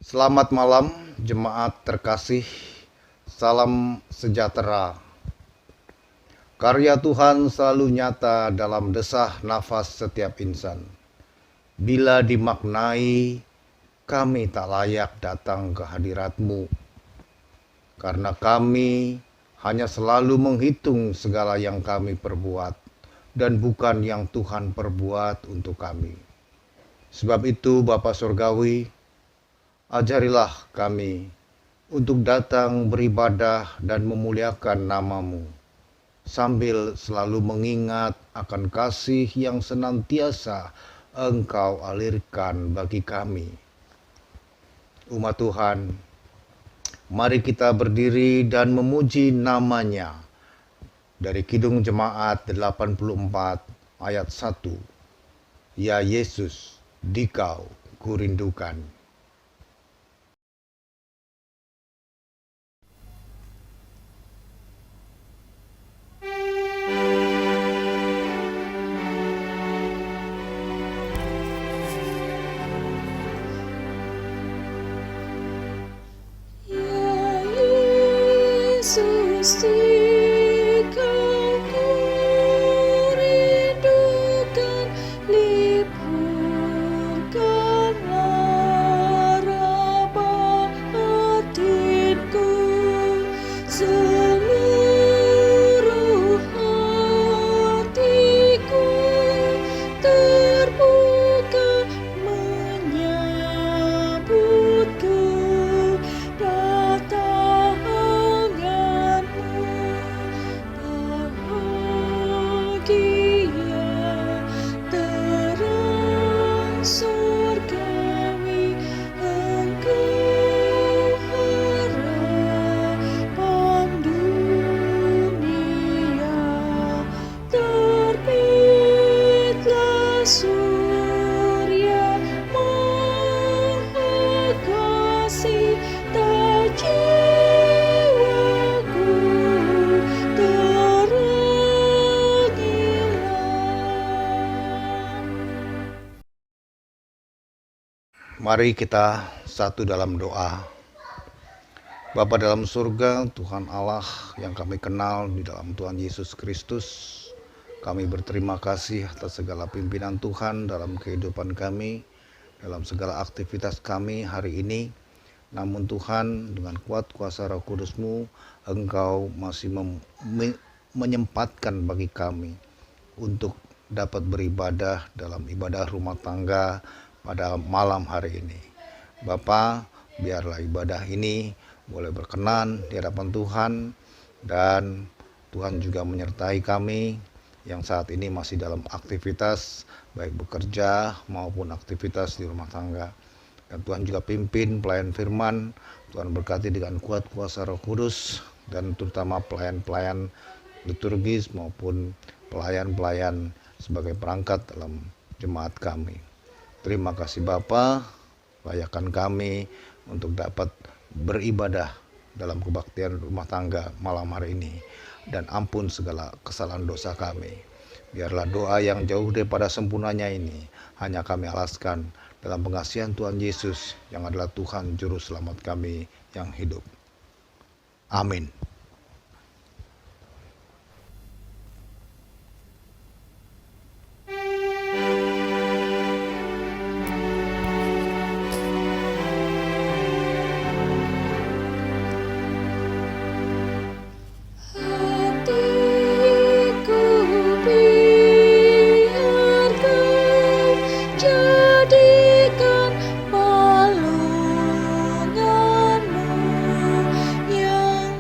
Selamat malam, jemaat terkasih. Salam sejahtera. Karya Tuhan selalu nyata dalam desah nafas setiap insan. Bila dimaknai, kami tak layak datang ke hadirat-Mu, karena kami hanya selalu menghitung segala yang kami perbuat, dan bukan yang Tuhan perbuat untuk kami. Sebab itu, Bapa Surgawi, ajarilah kami untuk datang beribadah dan memuliakan nama-Mu, sambil selalu mengingat akan kasih yang senantiasa Engkau alirkan bagi kami. Umat Tuhan, mari kita berdiri dan memuji nama-Nya. Dari Kidung Jemaat 84 ayat 1. Ya Yesus, Dikau kurindukan. Ya Yesus, Dikau kurindukan, liburkanlah raba batinku, seluruh hatiku terbuka menyambut kedatanganmu. Bahagia terang surgawi, Engkau harapan dunia. Terbitlah surya Mahakasih, tak jiwaku terangilah. Mari kita satu dalam doa. Bapa dalam surga, Tuhan Allah yang kami kenal di dalam Tuhan Yesus Kristus, kami berterima kasih atas segala pimpinan Tuhan dalam kehidupan kami, dalam segala aktivitas kami hari ini. Namun Tuhan, dengan kuat kuasa Roh Kudus-Mu, Engkau masih menyempatkan bagi kami untuk dapat beribadah dalam ibadah rumah tangga pada malam hari ini. Bapa, biarlah ibadah ini boleh berkenan di hadapan Tuhan, dan Tuhan juga menyertai kami yang saat ini masih dalam aktivitas, baik bekerja maupun aktivitas di rumah tangga. Dan Tuhan juga pimpin pelayan firman, Tuhan berkati dengan kuat kuasa Roh Kudus, dan terutama pelayan-pelayan liturgis maupun pelayan-pelayan sebagai perangkat dalam jemaat kami. Terima kasih Bapa, layakkan kami untuk dapat beribadah dalam kebaktian rumah tangga malam hari ini, dan ampun segala kesalahan dosa kami. Biarlah doa yang jauh daripada sempurnanya ini hanya kami alaskan dalam pengasihan Tuhan Yesus yang adalah Tuhan Juru Selamat kami yang hidup. Amin. Hatiku biar Kau jadikan palungan-Mu yang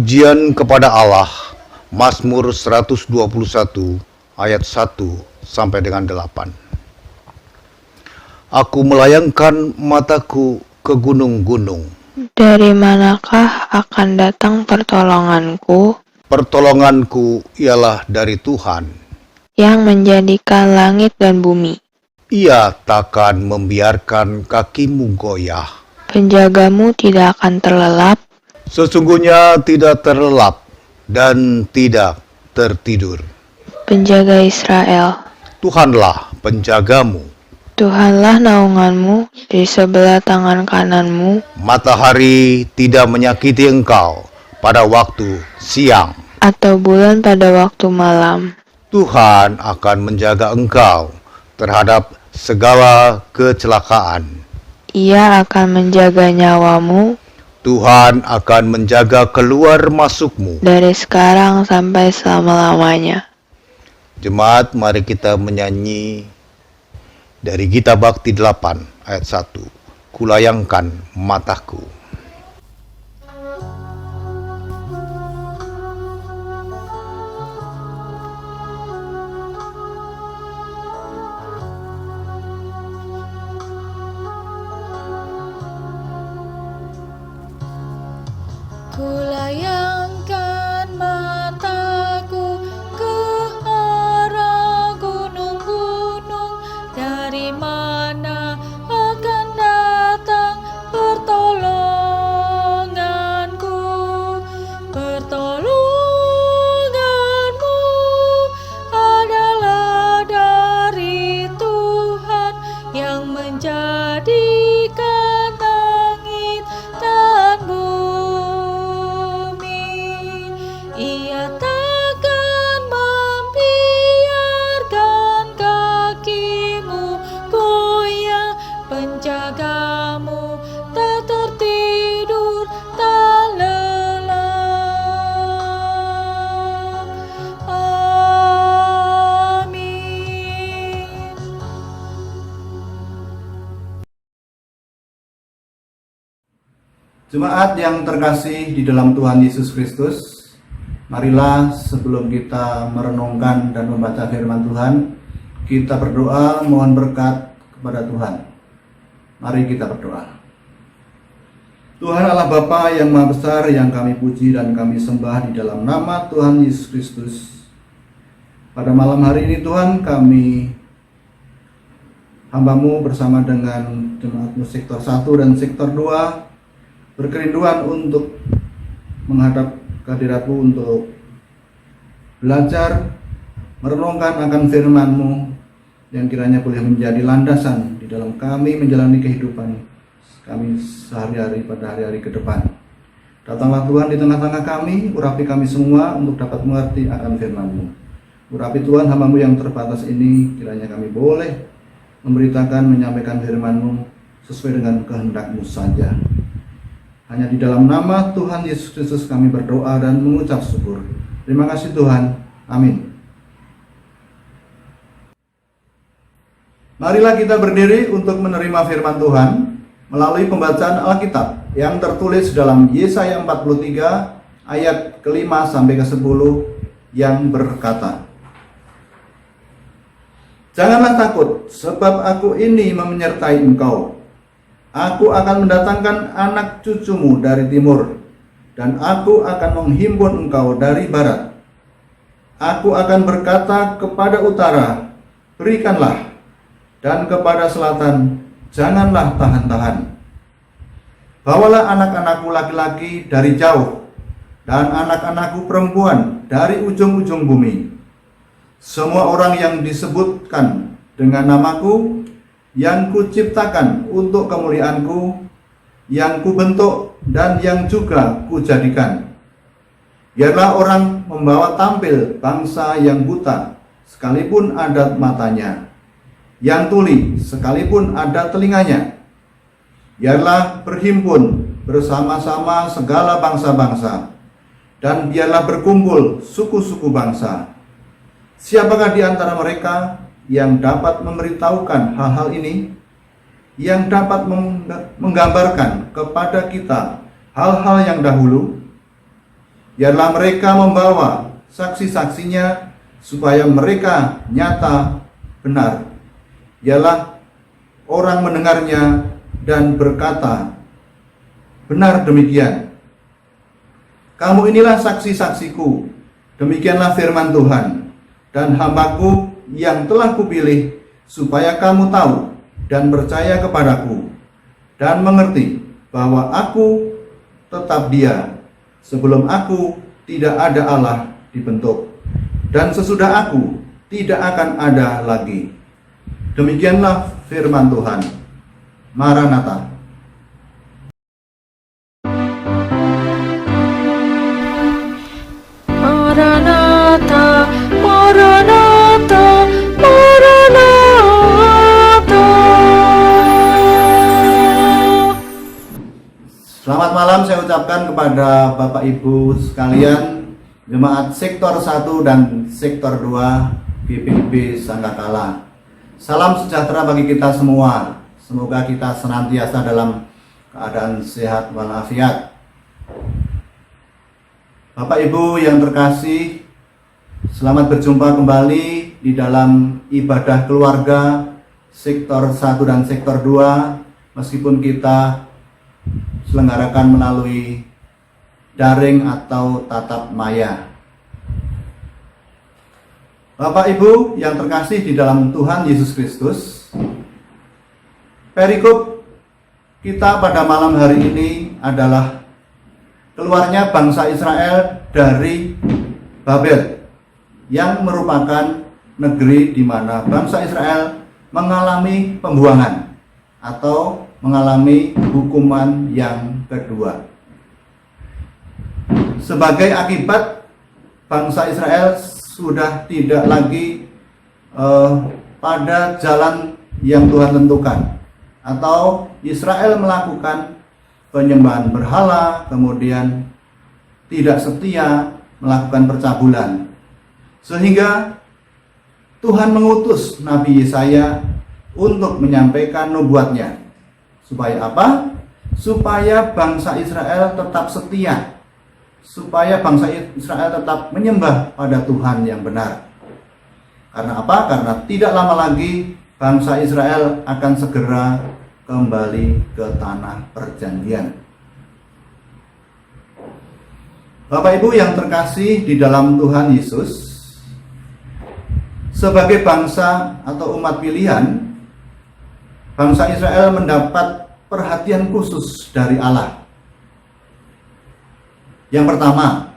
Pujian kepada Allah, Mazmur 121 ayat 1 sampai dengan 8. Aku melayangkan mataku ke gunung-gunung. Dari manakah akan datang pertolonganku? Pertolonganku ialah dari Tuhan. Yang menjadikan langit dan bumi. Ia takkan membiarkan kakimu goyah. Penjagamu tidak akan terlelap. Sesungguhnya tidak terlelap dan tidak tertidur. Penjaga Israel. Tuhanlah penjagamu. Tuhanlah naunganmu di sebelah tangan kananmu. Matahari tidak menyakiti engkau pada waktu siang, Atau bulan pada waktu malam. Tuhan akan menjaga engkau terhadap segala kecelakaan. Ia akan menjaga nyawamu Tuhan akan menjaga keluar masukmu. dari sekarang sampai selama-lamanya. Jemaat, mari kita menyanyi dari Gita Bakti 8 ayat 1. Kulayangkan mataku. Kulayangkan mataku ke arah gunung-gunung, dari mana akan datang pertolonganku. Pertolonganmu adalah dari Tuhan yang menjadikan langit dan bumi. Ia takkan membiarkan kakimu goyah, penjagamu tak tertidur, tak lelap. Amin. Jemaat yang terkasih di dalam Tuhan Yesus Kristus, marilah sebelum kita merenungkan dan membaca firman Tuhan, kita berdoa mohon berkat kepada Tuhan. Mari kita berdoa. Tuhan Allah Bapa yang Maha Besar, yang kami puji dan kami sembah di dalam nama Tuhan Yesus Kristus. Pada malam hari ini Tuhan, kami hamba-Mu bersama dengan jemaat-Mu sektor 1 dan sektor 2 berkerinduan untuk menghadap kehadirat-Mu, untuk belajar merenungkan akan firman-Mu yang kiranya boleh menjadi landasan di dalam kami menjalani kehidupan kami sehari-hari pada hari-hari ke depan. Datanglah Tuhan di tengah-tengah kami, urapi kami semua untuk dapat mengerti akan firman-Mu. Urapi Tuhan hamba-Mu yang terbatas ini, kiranya kami boleh memberitakan, menyampaikan firman-Mu sesuai dengan kehendak-Mu saja. Hanya di dalam nama Tuhan Yesus Kristus kami berdoa dan mengucap syukur. Terima kasih Tuhan. Amin. Marilah kita berdiri untuk menerima firman Tuhan melalui pembacaan Alkitab yang tertulis dalam Yesaya 43 ayat ke-5 sampai ke-10 yang berkata, "Janganlah takut, sebab aku ini menyertai engkau. Aku akan mendatangkan anak cucumu dari timur, dan aku akan menghimpun engkau dari barat. Aku akan berkata kepada utara, berikanlah, dan kepada selatan, janganlah tahan-tahan. Bawalah anak-anakku laki-laki dari jauh, dan anak-anakku perempuan dari ujung-ujung bumi. Semua orang yang disebutkan dengan namaku, yang kuciptakan untuk kemuliaanku, yang kubentuk dan yang juga kujadikan. Biarlah orang membawa tampil bangsa yang buta, sekalipun ada matanya, yang tuli, sekalipun ada telinganya. Biarlah berhimpun bersama-sama segala bangsa-bangsa, dan biarlah berkumpul suku-suku bangsa. Siapakah di antara mereka yang dapat memberitahukan hal-hal ini, yang dapat menggambarkan kepada kita hal-hal yang dahulu? Biarlah mereka membawa saksi-saksinya supaya mereka nyata benar. Biarlah orang mendengarnya dan berkata, benar demikian. Kamu inilah saksi-saksiku, demikianlah firman Tuhan, dan hambaku yang telah kupilih, supaya kamu tahu dan percaya kepadaku, dan mengerti bahwa aku tetap Dia. Sebelum aku tidak ada Allah dibentuk, dan sesudah aku tidak akan ada lagi. Demikianlah firman Tuhan. Maranatha. Maranatha, Maranatha, Maranatha. Selamat malam saya ucapkan kepada Bapak Ibu sekalian, Jemaat Sektor 1 dan Sektor 2 GPIB Sangkakala. Salam sejahtera bagi kita semua. Semoga kita senantiasa dalam keadaan sehat walafiat. Bapak Ibu yang terkasih, selamat berjumpa kembali di dalam ibadah keluarga Sektor 1 dan Sektor 2, meskipun kita selenggarakan melalui daring atau tatap maya. Bapak Ibu yang terkasih di dalam Tuhan Yesus Kristus, perikop kita pada malam hari ini adalah keluarnya bangsa Israel dari Babel, yang merupakan negeri di mana bangsa Israel mengalami pembuangan atau mengalami hukuman yang kedua. Sebagai akibat, bangsa Israel sudah tidak lagi pada jalan yang Tuhan tentukan, atau Israel melakukan penyembahan berhala, kemudian tidak setia, melakukan percabulan, sehingga Tuhan mengutus Nabi Yesaya untuk menyampaikan nubuatnya. Supaya apa? Supaya bangsa Israel tetap setia, supaya bangsa Israel tetap menyembah pada Tuhan yang benar. Karena apa? Karena tidak lama lagi bangsa Israel akan segera kembali ke tanah perjanjian. Bapak Ibu yang terkasih di dalam Tuhan Yesus, sebagai bangsa atau umat pilihan, bangsa Israel mendapat perhatian khusus dari Allah. Yang pertama,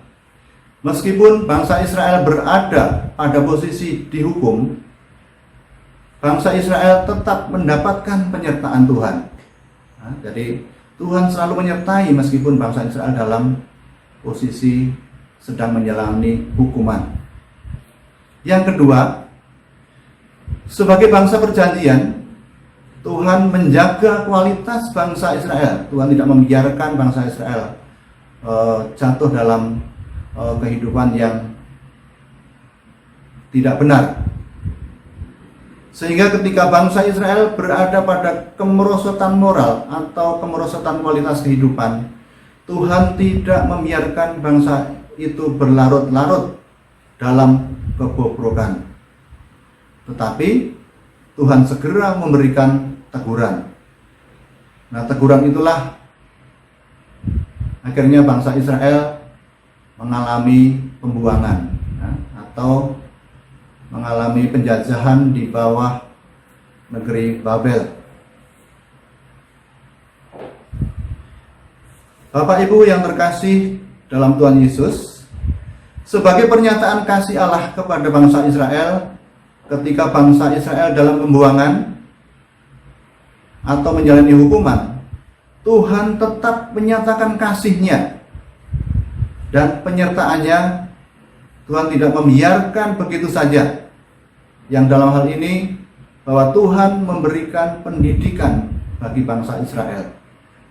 meskipun bangsa Israel berada pada posisi dihukum, bangsa Israel tetap mendapatkan penyertaan Tuhan. Nah, jadi Tuhan selalu menyertai meskipun bangsa Israel dalam posisi sedang menjalani hukuman. Yang kedua, sebagai bangsa perjanjian, Tuhan menjaga kualitas bangsa Israel. Tuhan tidak membiarkan bangsa Israel jatuh dalam kehidupan yang tidak benar. Sehingga ketika bangsa Israel berada pada kemerosotan moral atau kemerosotan kualitas kehidupan, Tuhan tidak membiarkan bangsa itu berlarut-larut dalam kebobrokan. Tetapi Tuhan segera memberikan teguran. Nah, teguran itulah akhirnya bangsa Israel mengalami pembuangan, atau mengalami penjajahan di bawah negeri Babel. Bapak Ibu yang terkasih dalam Tuhan Yesus, sebagai pernyataan kasih Allah kepada bangsa Israel, ketika bangsa Israel dalam pembuangan atau menjalani hukuman, Tuhan tetap menyatakan kasih-Nya dan penyertaannya. Tuhan tidak membiarkan begitu saja. Yang dalam hal ini bahwa Tuhan memberikan pendidikan bagi bangsa Israel.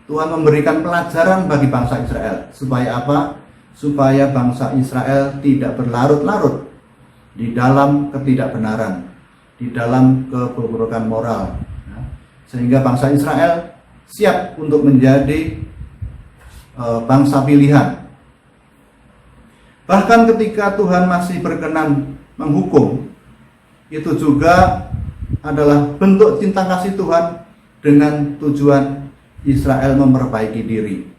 Tuhan memberikan pelajaran bagi bangsa Israel. Supaya apa? Supaya bangsa Israel tidak berlarut-larut di dalam ketidakbenaran, di dalam kebobrokan moral, sehingga bangsa Israel siap untuk menjadi bangsa pilihan Bahkan ketika Tuhan masih berkenan menghukum, itu juga adalah bentuk cinta kasih Tuhan dengan tujuan Israel memperbaiki diri,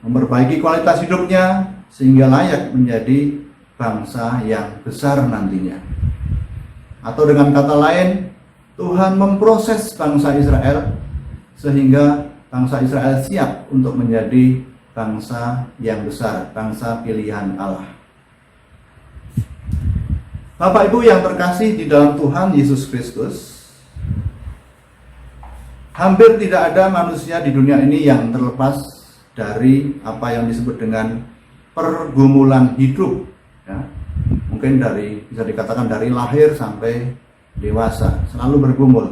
memperbaiki kualitas hidupnya sehingga layak menjadi bangsa yang besar nantinya. Atau dengan kata lain, Tuhan memproses bangsa Israel sehingga bangsa Israel siap untuk menjadi bangsa yang besar, bangsa pilihan Allah. Bapak Ibu yang terkasih di dalam Tuhan Yesus Kristus, hampir tidak ada manusia di dunia ini yang terlepas dari apa yang disebut dengan pergumulan hidup, ya. Mungkin bisa dikatakan dari lahir sampai dewasa selalu bergumul.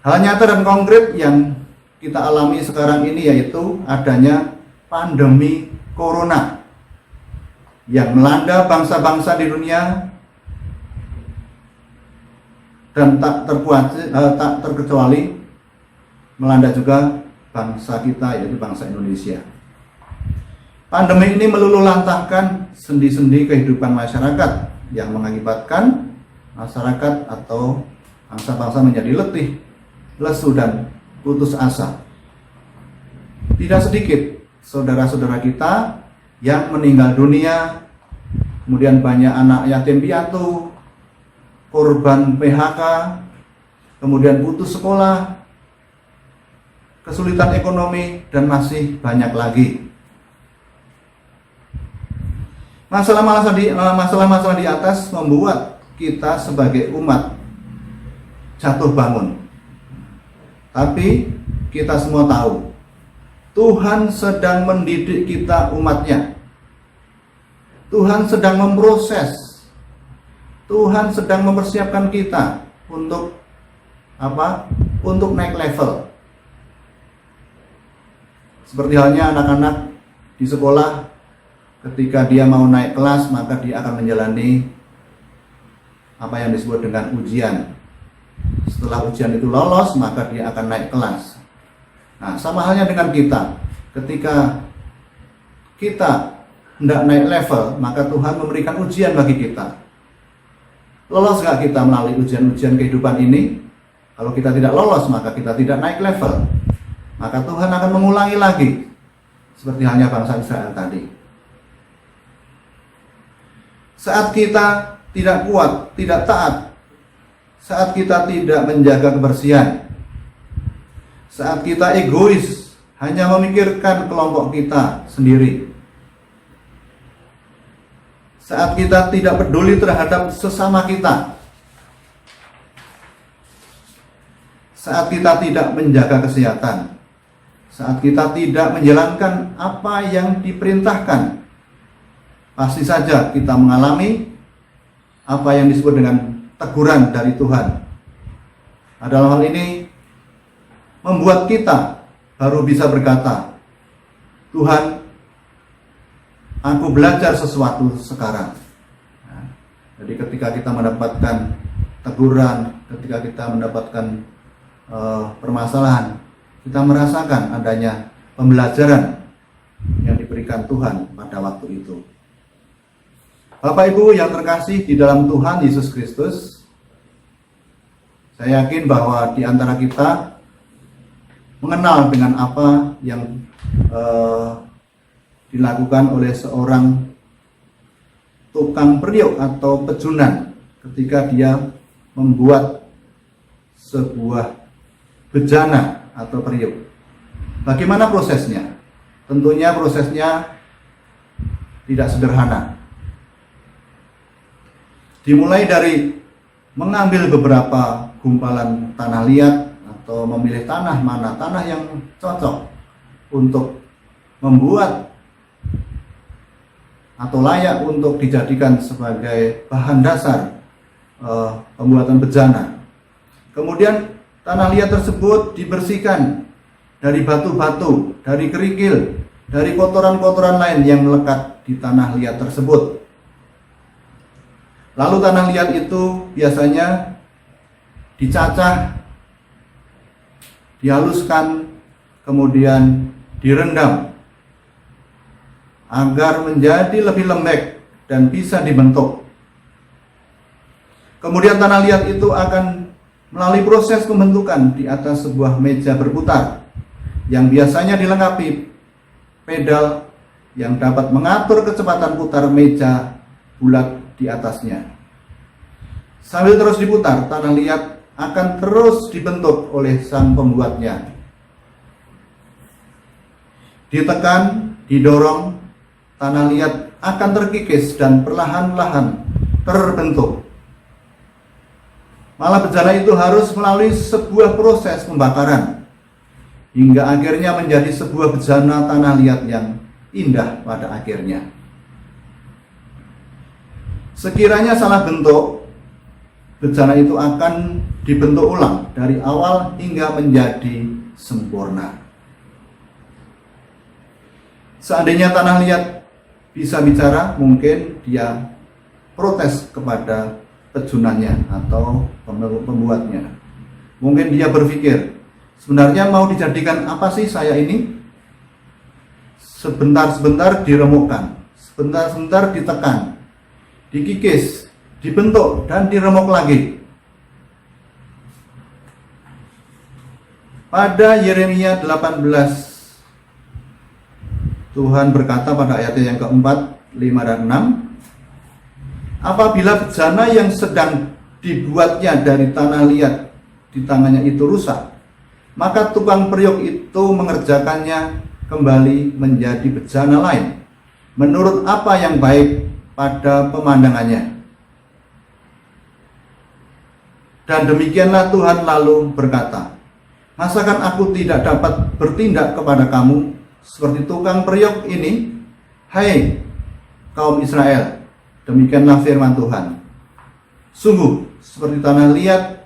Hal nyata dan konkret yang kita alami sekarang ini yaitu adanya pandemi corona yang melanda bangsa-bangsa di dunia dan tak terkecuali melanda juga bangsa kita, yaitu bangsa Indonesia. Pandemi ini meluluhlantahkan sendi-sendi kehidupan masyarakat yang mengakibatkan masyarakat atau bangsa-bangsa menjadi letih, lesu, dan putus asa. Tidak sedikit saudara-saudara kita yang meninggal dunia, kemudian banyak anak yatim piatu, korban PHK, kemudian putus sekolah, kesulitan ekonomi, dan masih banyak lagi. Masalah-masalah di atas membuat kita sebagai umat jatuh bangun. Tapi kita semua tahu Tuhan sedang mendidik kita umatnya. Tuhan sedang memproses. Tuhan sedang mempersiapkan kita untuk apa? Untuk naik level. Seperti halnya anak-anak di sekolah, ketika dia mau naik kelas, maka dia akan menjalani apa yang disebut dengan ujian. Setelah ujian itu lolos, maka dia akan naik kelas. Nah, sama halnya dengan kita. Ketika kita hendak naik level, maka Tuhan memberikan ujian bagi kita. Lolos gak kita melalui ujian-ujian kehidupan ini? Kalau kita tidak lolos, maka kita tidak naik level. Maka Tuhan akan mengulangi lagi, seperti halnya bangsa Israel tadi. Saat kita tidak kuat, tidak taat, saat kita tidak menjaga kebersihan, saat kita egois, hanya memikirkan kelompok kita sendiri, saat kita tidak peduli terhadap sesama kita, saat kita tidak menjaga kesehatan, saat kita tidak menjalankan apa yang diperintahkan, pasti saja kita mengalami apa yang disebut dengan teguran dari Tuhan. Nah, dalam hal ini membuat kita baru bisa berkata, Tuhan, aku belajar sesuatu sekarang. Nah, jadi ketika kita mendapatkan teguran, ketika kita mendapatkan permasalahan, kita merasakan adanya pembelajaran yang diberikan Tuhan pada waktu itu. Bapak Ibu yang terkasih di dalam Tuhan Yesus Kristus, saya yakin bahwa di antara kita mengenal dengan apa yang dilakukan oleh seorang tukang periuk atau pejunan ketika dia membuat sebuah bejana atau periuk. Bagaimana prosesnya? Tentunya prosesnya tidak sederhana. Dimulai dari mengambil beberapa gumpalan tanah liat atau memilih tanah yang cocok untuk membuat atau layak untuk dijadikan sebagai bahan dasar pembuatan bejana. Kemudian tanah liat tersebut dibersihkan dari batu-batu, dari kerikil, dari kotoran-kotoran lain yang melekat di tanah liat tersebut. Lalu tanah liat itu biasanya dicacah, dihaluskan, kemudian direndam agar menjadi lebih lembek dan bisa dibentuk. Kemudian tanah liat itu akan melalui proses pembentukan di atas sebuah meja berputar yang biasanya dilengkapi pedal yang dapat mengatur kecepatan putar meja bulat di atasnya. Sambil terus diputar, tanah liat akan terus dibentuk oleh sang pembuatnya. Ditekan, didorong, tanah liat akan terkikis dan perlahan-lahan terbentuk. Malah bejana itu harus melalui sebuah proses pembakaran hingga akhirnya menjadi sebuah bejana tanah liat yang indah pada akhirnya. Sekiranya salah bentuk, bejana itu akan dibentuk ulang dari awal hingga menjadi sempurna. Seandainya tanah liat bisa bicara, mungkin dia protes kepada pejunannya atau pembuatnya. Mungkin dia berpikir, sebenarnya mau dijadikan apa sih saya ini? Sebentar-sebentar diremukkan, sebentar-sebentar ditekan, dikikis, dibentuk, dan diremuk lagi. Pada Yeremia 18, Tuhan berkata pada ayat yang keempat, 5 dan 6, apabila bejana yang sedang dibuatnya dari tanah liat di tangannya itu rusak, maka tukang periuk itu mengerjakannya kembali menjadi bejana lain, menurut apa yang baik pada pemandangannya. Dan demikianlah Tuhan lalu berkata, masakan aku tidak dapat bertindak kepada kamu seperti tukang periuk ini, hai kaum Israel? Demikianlah firman Tuhan. Sungguh seperti tanah liat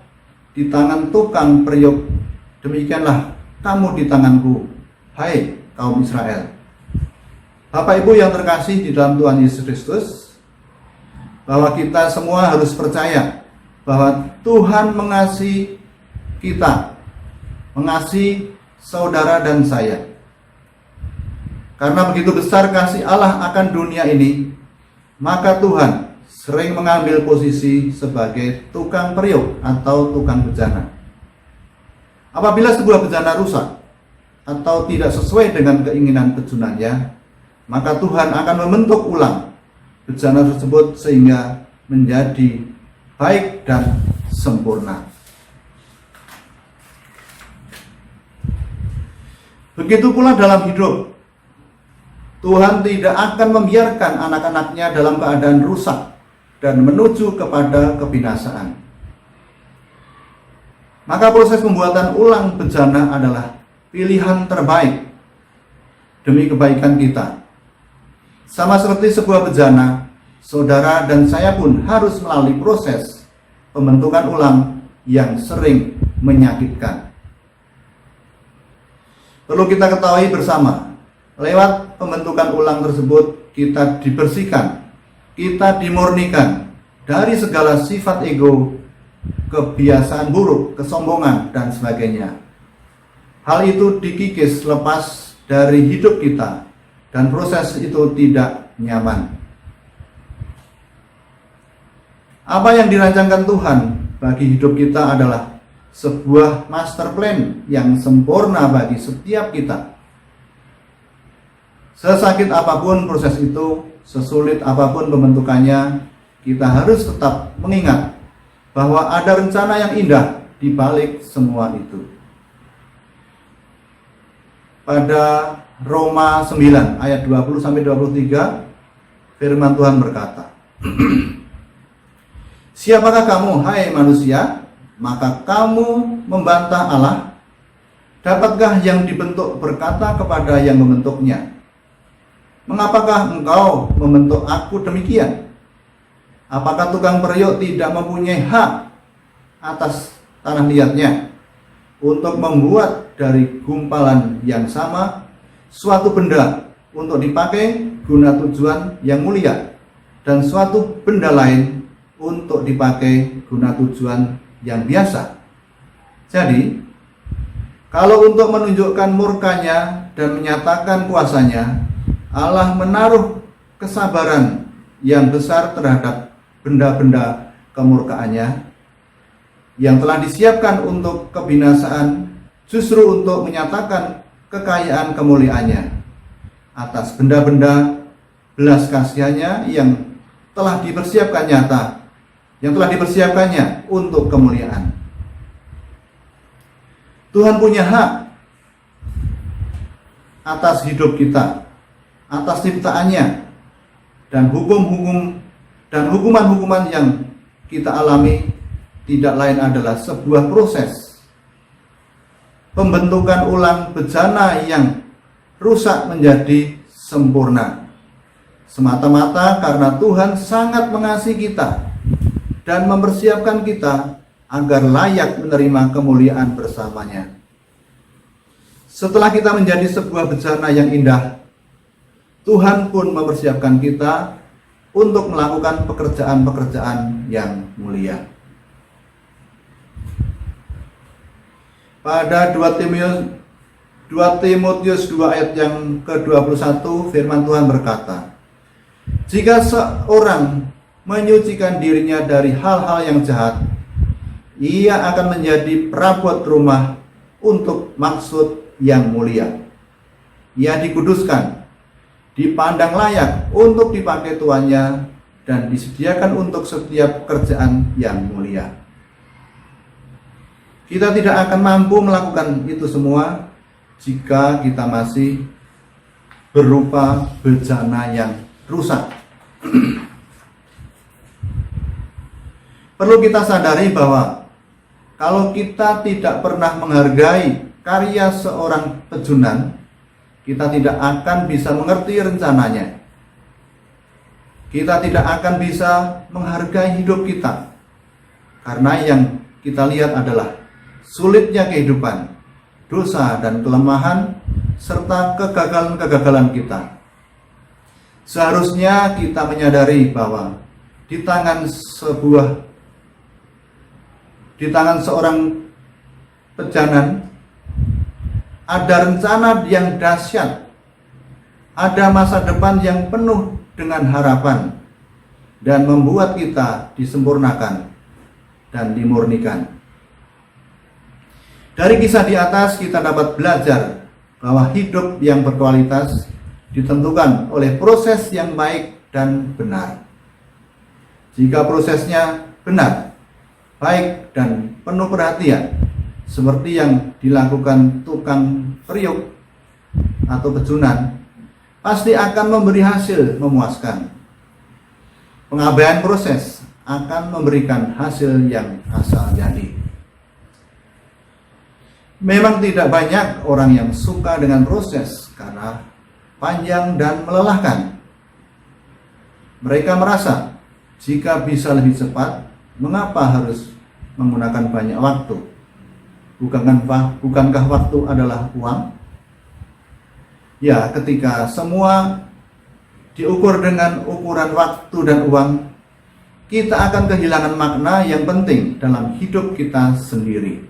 di tangan tukang periuk, demikianlah kamu di tanganku, hai kaum Israel. Bapak Ibu yang terkasih di dalam Tuhan Yesus Kristus, bahwa kita semua harus percaya bahwa Tuhan mengasihi kita, mengasihi saudara dan saya. Karena begitu besar kasih Allah akan dunia ini, maka Tuhan sering mengambil posisi sebagai tukang periuk atau tukang bejana. Apabila sebuah bejana rusak atau tidak sesuai dengan keinginan pejunannya, maka Tuhan akan membentuk ulang bejana tersebut sehingga menjadi baik dan sempurna. Begitu pula dalam hidup, Tuhan tidak akan membiarkan anak-anaknya dalam keadaan rusak dan menuju kepada kebinasaan. Maka proses pembuatan ulang bejana adalah pilihan terbaik demi kebaikan kita. Sama seperti sebuah bejana, saudara dan saya pun harus melalui proses pembentukan ulang yang sering menyakitkan. Perlu kita ketahui bersama, lewat pembentukan ulang tersebut kita dibersihkan, kita dimurnikan dari segala sifat ego, kebiasaan buruk, kesombongan, dan sebagainya. Hal itu dikikis lepas dari hidup kita dan proses itu tidak nyaman. Apa yang dirancangkan Tuhan bagi hidup kita adalah sebuah master plan yang sempurna bagi setiap kita. Sesakit apapun proses itu, sesulit apapun pembentukannya, kita harus tetap mengingat bahwa ada rencana yang indah di balik semua itu. Pada Roma 9 ayat 20-23, firman Tuhan berkata, siapakah kamu, hai manusia, maka kamu membantah Allah? Dapatkah yang dibentuk berkata kepada yang membentuknya, mengapakah engkau membentuk aku demikian? Apakah tukang periuk tidak mempunyai hak atas tanah liatnya untuk membuat dari gumpalan yang sama suatu benda untuk dipakai guna tujuan yang mulia dan suatu benda lain untuk dipakai guna tujuan yang biasa? Jadi, kalau untuk menunjukkan murkanya dan menyatakan kuasanya, Allah menaruh kesabaran yang besar terhadap benda-benda kemurkaannya yang telah disiapkan untuk kebinasaan, justru untuk menyatakan kekayaan kemuliaannya atas benda-benda belas kasihannya yang telah dipersiapkannya untuk kemuliaan. Tuhan punya hak atas hidup kita, atas ciptaannya, dan hukuman-hukuman yang kita alami tidak lain adalah sebuah proses pembentukan ulang bejana yang rusak menjadi sempurna, semata-mata karena Tuhan sangat mengasihi kita dan mempersiapkan kita agar layak menerima kemuliaan bersamanya. Setelah kita menjadi sebuah bejana yang indah, Tuhan pun mempersiapkan kita untuk melakukan pekerjaan-pekerjaan yang mulia. Pada 2 Timotius 2 ayat yang ke-21, firman Tuhan berkata, "Jika seorang menyucikan dirinya dari hal-hal yang jahat, ia akan menjadi perabot rumah untuk maksud yang mulia. Ia dikuduskan, dipandang layak untuk dipakai tuannya, dan disediakan untuk setiap pekerjaan yang mulia." Kita tidak akan mampu melakukan itu semua jika kita masih berupa bejana yang rusak. Perlu kita sadari bahwa kalau kita tidak pernah menghargai karya seorang pejunan, kita tidak akan bisa mengerti rencananya. Kita tidak akan bisa menghargai hidup kita, karena yang kita lihat adalah sulitnya kehidupan, dosa dan kelemahan, serta kegagalan-kegagalan kita. Seharusnya kita menyadari bahwa di tangan seorang pejanan ada rencana yang dahsyat, ada masa depan yang penuh dengan harapan, dan membuat kita disempurnakan dan dimurnikan. Dari kisah di atas kita dapat belajar bahwa hidup yang berkualitas ditentukan oleh proses yang baik dan benar. Jika prosesnya benar, baik dan penuh perhatian, seperti yang dilakukan tukang periuk atau pejunan, pasti akan memberi hasil memuaskan. Pengabaian proses akan memberikan hasil yang asal jadi. Memang tidak banyak orang yang suka dengan proses karena panjang dan melelahkan. Mereka merasa jika bisa lebih cepat, mengapa harus menggunakan banyak waktu? Bukankah waktu adalah uang? Ya, ketika semua diukur dengan ukuran waktu dan uang, kita akan kehilangan makna yang penting dalam hidup kita sendiri.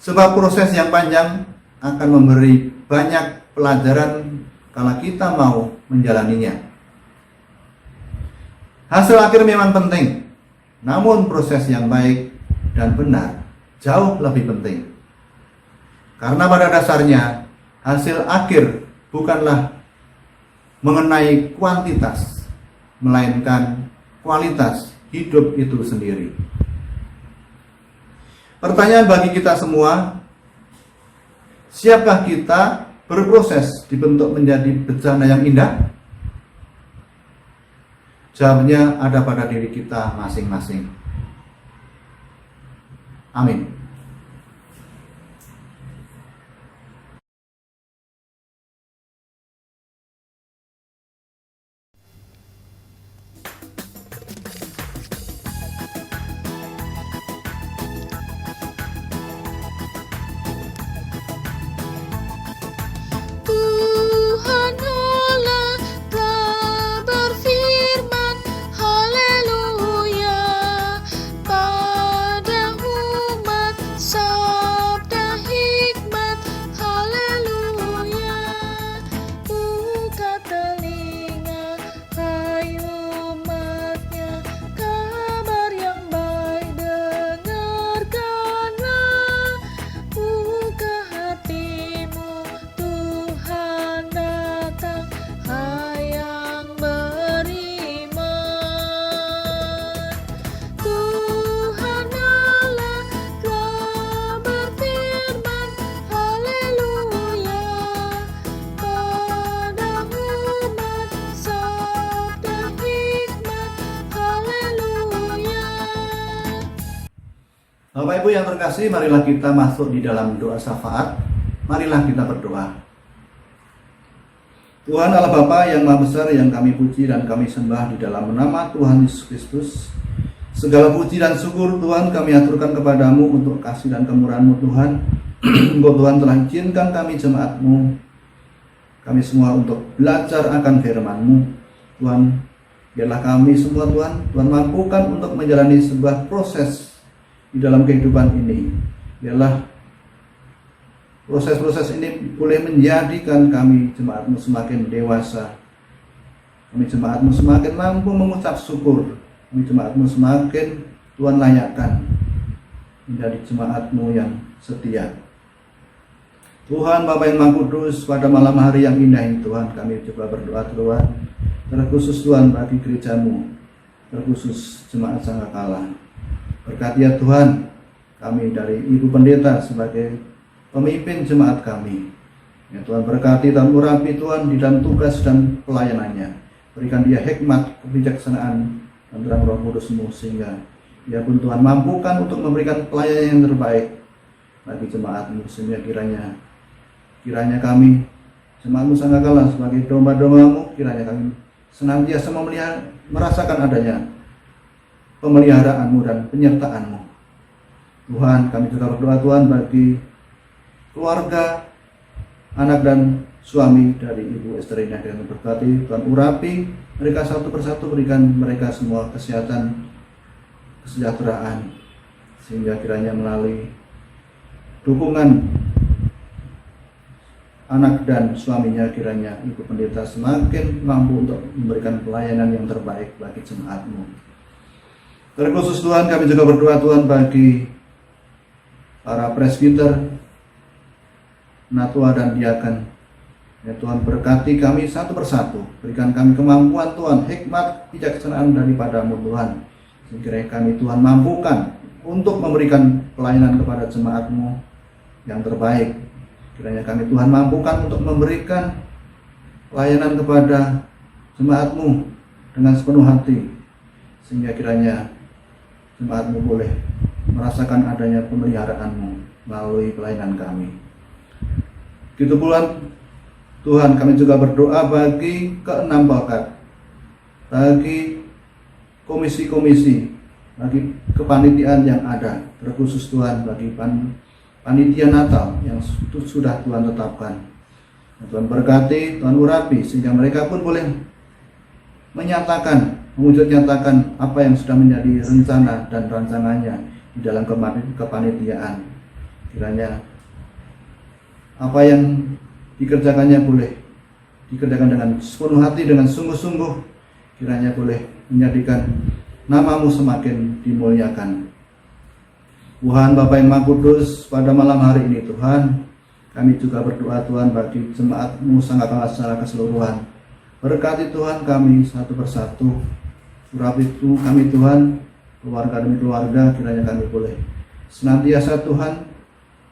Sebab proses yang panjang akan memberi banyak pelajaran kalau kita mau menjalaninya. Hasil akhir memang penting, namun proses yang baik dan benar jauh lebih penting. Karena pada dasarnya hasil akhir bukanlah mengenai kuantitas, melainkan kualitas hidup itu sendiri. Pertanyaan bagi kita semua, siapkah kita berproses dibentuk menjadi bejana yang indah? Jawabnya ada pada diri kita masing-masing. Amin. Tuhan Allah telah berfirman, haleluya, pada umat Bapak Ibu yang terkasih, marilah kita masuk di dalam doa syafaat. Marilah kita berdoa. Tuhan Allah Bapa yang Maha Besar, yang kami puji dan kami sembah di dalam nama Tuhan Yesus Kristus. Segala puji dan syukur Tuhan kami aturkan kepadamu untuk kasih dan kemurahan-Mu Tuhan. Engkau Tuhan telah izinkan kami jemaat-Mu, kami semua untuk belajar akan firman-Mu. Tuhan, biarlah kami semua Tuhan mampukan untuk menjalani sebuah proses di dalam kehidupan ini. Biarlah proses-proses ini boleh menjadikan kami jemaat-Mu semakin dewasa. Kami jemaat-Mu semakin mampu mengucap syukur. Kami jemaat-Mu semakin Tuhan layakkan menjadi jemaat-Mu yang setia. Tuhan Bapa yang Maha Kudus, pada malam hari yang indah ini Tuhan, kami coba berdoa Tuhan, terkhusus Tuhan bagi gereja-Mu, terkhusus jemaat Sangkakala. Berkati ya Tuhan, kami dari Ibu Pendeta sebagai pemimpin jemaat kami. Ya Tuhan, berkati dan urapi Tuhan di dalam tugas dan pelayanannya. Berikan dia hikmat, kebijaksanaan, dan terang Roh Kudus-Mu, sehingga dia pun Tuhan mampukan untuk memberikan pelayanan yang terbaik bagi jemaat-Mu. Sehingga kiranya kami jemaat-Mu Sangkakala sebagai domba-domba-Mu, kiranya kami senantiasa merasakan adanya pemeliharaan-Mu dan penyertaan-Mu. Tuhan, kami juga berdoa Tuhan bagi keluarga, anak dan suami dari Ibu Esther Indah, dengan berkati Tuhan urapi mereka satu persatu, berikan mereka semua kesehatan, kesejahteraan, sehingga kiranya melalui dukungan anak dan suaminya, kiranya Ibu Pendeta semakin mampu untuk memberikan pelayanan yang terbaik bagi jemaat-Mu. Terkhusus Tuhan, kami juga berdoa Tuhan bagi para presbiter, natua dan diaken. Ya Tuhan, berkati kami satu persatu, berikan kami kemampuan Tuhan, hikmat, bijaksanaan daripada-Mu Tuhan, sehingga kami Tuhan mampukan untuk memberikan pelayanan kepada jemaat-Mu yang terbaik. Kiranya kami Tuhan mampukan untuk memberikan pelayanan kepada jemaat-Mu dengan sepenuh hati, sehingga kiranya jemaat-Mu boleh merasakan adanya pemeliharaan-Mu melalui pelayanan kami. Gitu pula Tuhan, kami juga berdoa bagi keenam bakat, bagi komisi-komisi, bagi kepanitiaan yang ada, terkhusus Tuhan bagi panitia Natal yang sudah Tuhan tetapkan. Tuhan berkati, Tuhan urapi, sehingga mereka pun boleh mewujud nyatakan apa yang sudah menjadi rencana dan rancangannya di dalam kepanitiaan. Kiranya apa yang dikerjakannya boleh dikerjakan dengan sepenuh hati, dengan sungguh-sungguh. Kiranya boleh menjadikan nama-Mu semakin dimuliakan. Tuhan Bapa yang Maha Kudus, pada malam hari ini Tuhan, kami juga berdoa Tuhan bagi jemaat-Mu Sangkakala secara keseluruhan. Berkati Tuhan kami satu persatu. Urapi kami Tuhan, keluarga demi keluarga, kiranya kami boleh senantiasa Tuhan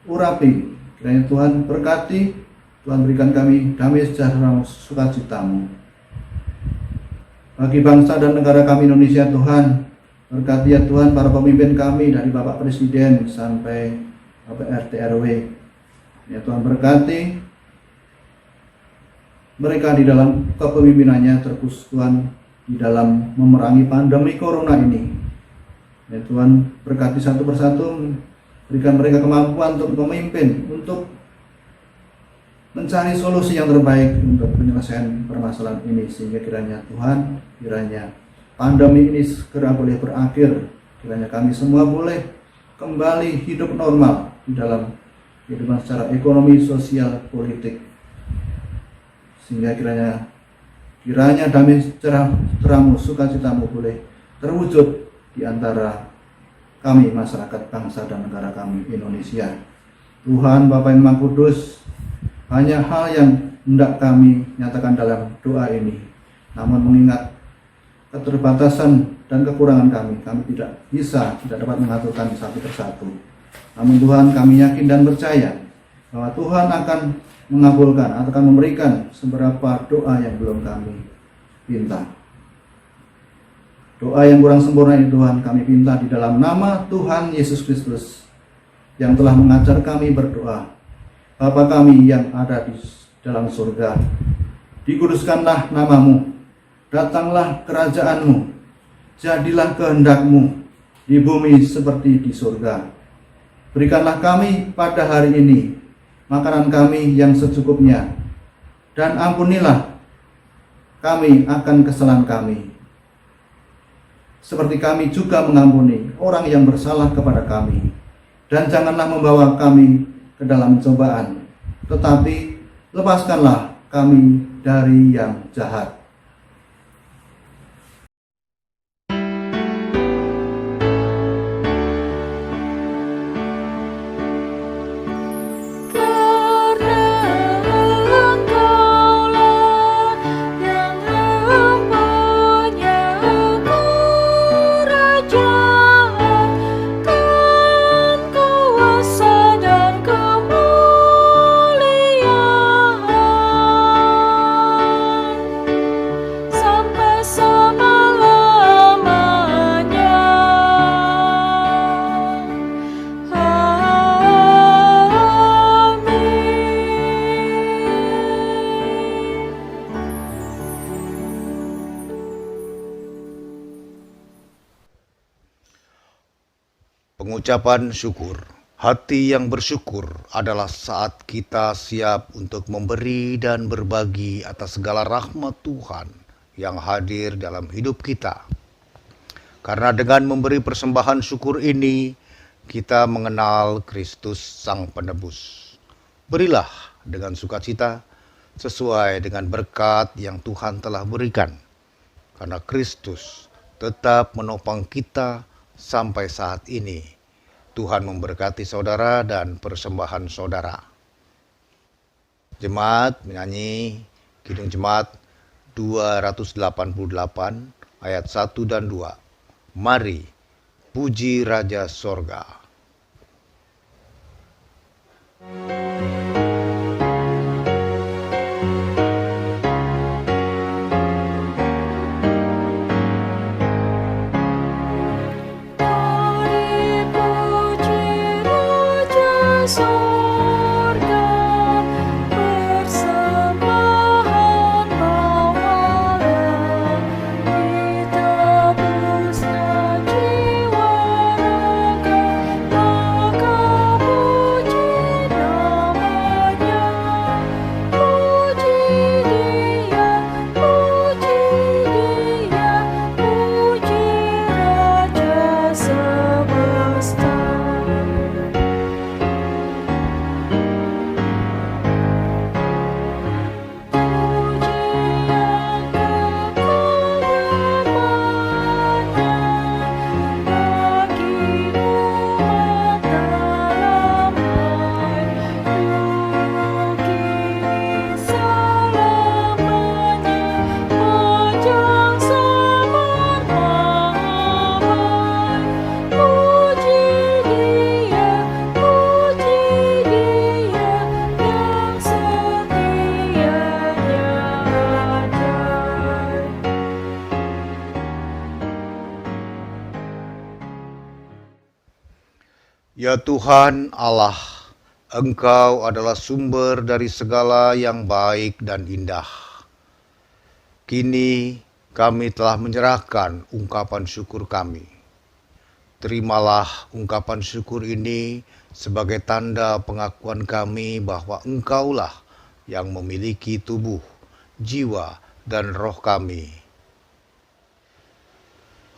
urapi. Kiranya Tuhan berkati, Tuhan berikan kami damai sejahtera sukacita-Mu. Bagi bangsa dan negara kami Indonesia Tuhan, berkati ya Tuhan para pemimpin kami dari Bapak Presiden sampai Bapak RT RW. Ya Tuhan, berkati mereka di dalam kepemimpinannya, terkhusus Tuhan di dalam memerangi pandemi corona ini. Ya Tuhan, berkati satu persatu, berikan mereka kemampuan untuk memimpin, untuk mencari solusi yang terbaik untuk penyelesaian permasalahan ini, sehingga kiranya Tuhan, kiranya pandemi ini segera boleh berakhir. Kiranya kami semua boleh kembali hidup normal di dalam kehidupan secara ekonomi, sosial, politik, sehingga kiranya damai sejahtera-Mu, sukacita-Mu boleh terwujud di antara kami, masyarakat bangsa dan negara kami Indonesia. Tuhan Bapa yang Maha Kudus, banyak hal yang hendak kami nyatakan dalam doa ini, namun mengingat keterbatasan dan kekurangan kami tidak dapat mengaturkan satu persatu. Namun Tuhan, kami yakin dan percaya bahwa Tuhan akan mengabulkan atau akan memberikan seberapa doa yang belum kami minta. Doa yang kurang sempurna ini Tuhan kami minta di dalam nama Tuhan Yesus Kristus yang telah mengajar kami berdoa. Bapa kami yang ada di dalam surga, dikuduskanlah namamu, datanglah kerajaanmu, jadilah kehendak-Mu di bumi seperti di surga. Berikanlah kami pada hari ini makanan kami yang secukupnya, dan ampunilah kami akan kesalahan kami, seperti kami juga mengampuni orang yang bersalah kepada kami. Dan janganlah membawa kami ke dalam cobaan, tetapi lepaskanlah kami dari yang jahat. Pengucapan syukur. Hati yang bersyukur adalah saat kita siap untuk memberi dan berbagi atas segala rahmat Tuhan yang hadir dalam hidup kita. Karena dengan memberi persembahan syukur ini, kita mengenal Kristus Sang Penebus. Berilah dengan sukacita sesuai dengan berkat yang Tuhan telah berikan. Karena Kristus tetap menopang kita sampai saat ini. Tuhan memberkati saudara dan persembahan saudara. Jemaat menyanyi Kidung Jemaat 288 ayat 1 dan 2. Mari puji Raja Sorga. Ya Tuhan Allah, Engkau adalah sumber dari segala yang baik dan indah. Kini kami telah menyerahkan ungkapan syukur kami. Terimalah ungkapan syukur ini sebagai tanda pengakuan kami bahwa Engkaulah yang memiliki tubuh, jiwa, dan roh kami.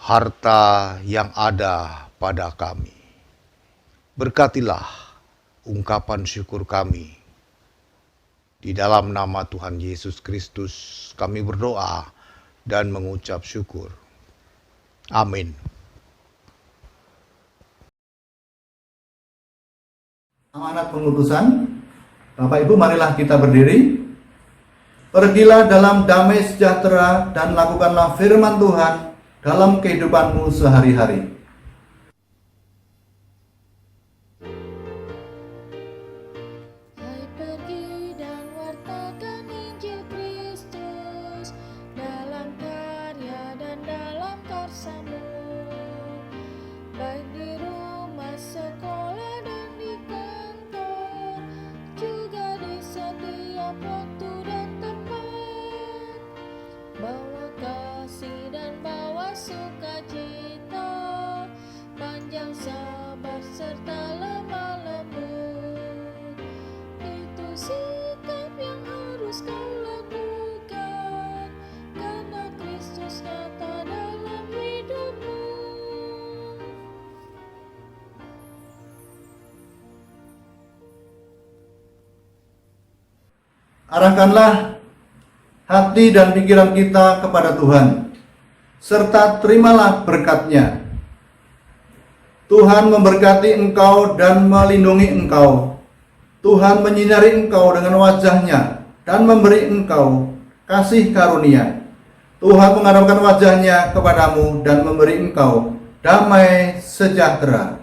Harta yang ada pada kami. Berkatilah ungkapan syukur kami. Di dalam nama Tuhan Yesus Kristus kami berdoa dan mengucap syukur. Amin. Amanat pengutusan. Bapak Ibu, marilah kita berdiri. Pergilah dalam damai sejahtera dan lakukanlah firman Tuhan dalam kehidupanmu sehari-hari. Hai, pergi dan wartakan Injil Kristus dalam karya dan dalam karsa yang sabar serta lemah lembut. Itu sikap yang harus kau lakukan, karena Kristus nyata dalam hidupmu. Arahkanlah hati dan pikiran kita kepada Tuhan, serta terimalah berkat-Nya. Tuhan memberkati engkau dan melindungi engkau. Tuhan menyinari engkau dengan wajah-Nya dan memberi engkau kasih karunia. Tuhan menghadapkan wajah-Nya kepadamu dan memberi engkau damai sejahtera.